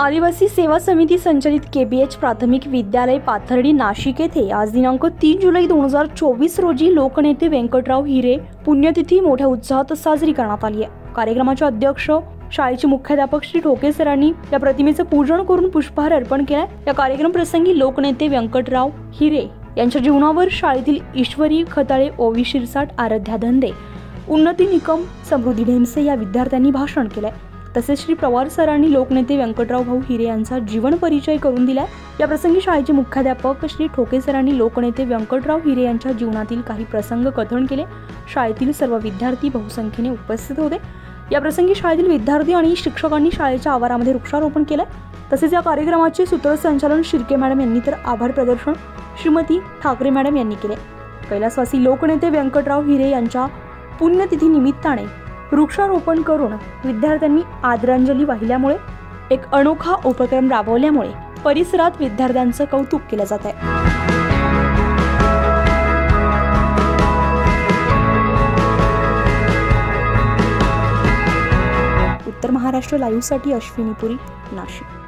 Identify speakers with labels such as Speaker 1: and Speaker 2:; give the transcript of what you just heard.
Speaker 1: आदिवासी सेवा समिती संचलित केबीएच प्राथमिक विद्यालय पाथर्डी नाशिक येथे आज दिनांक 3 जुलै 2024 रोजी लोकनेते व्यंकटराव हिरे पुण्यतिथी मोठ्या उत्साहात साजरी करण्यात आली आहे। कार्यक्रमाचे अध्यक्ष शाळेचे मुख्याध्यापक श्री ठोके सरांनी या प्रतिमेचे पूजन करून पुष्पहार अर्पण केले। या कार्यक्रम प्रसंगी लोकनेते व्यंकटराव हिरे यांच्या जीवनावर शाळेतील ईश्वरी खताळे, ओवी शिरसाट, आराध्या धंदे, उन्नती निकम, समृद्धी ढेमसे या विद्यार्थ्यांनी भाषण केले। तसेच श्री पवार सरांनी लोकनेते व्यंकटराव भाऊ हिरे यांचा जीवन परिचय करून दिला। या प्रसंगी शाळेचे मुख्याध्यापक श्री ठोके सरांनी लोकनेते व्यंकटराव हिरे यांच्या जीवनातील काही प्रसंग कथन केले। शाळेतील सर्व विद्यार्थी बहुसंख्येने उपस्थित होते। या प्रसंगी शाळेतील विद्यार्थी आणि शिक्षकांनी शाळेच्या आवारामध्ये वृक्षारोपण केले। तसेच या कार्यक्रमाचे सूत्रसंचालन शिर्के मॅडम यांनी तर आभार प्रदर्शन श्रीमती ठाकरे मॅडम यांनी केले। कैलासवासी लोकनेते व्यंकटराव हिरे यांच्या पुण्यतिथी निमित्ताने वृक्षारोपण करून विद्यार्थ्यांनी आदरांजली वाहिल्यामुळे एक अनोखा उपक्रम राबवल्यामुळे परिसरात विद्यार्थ्यांचं कौतुक केलं जात आहे। उत्तर महाराष्ट्र लाईव्हसाठी अश्विनी पुरी, नाशिक।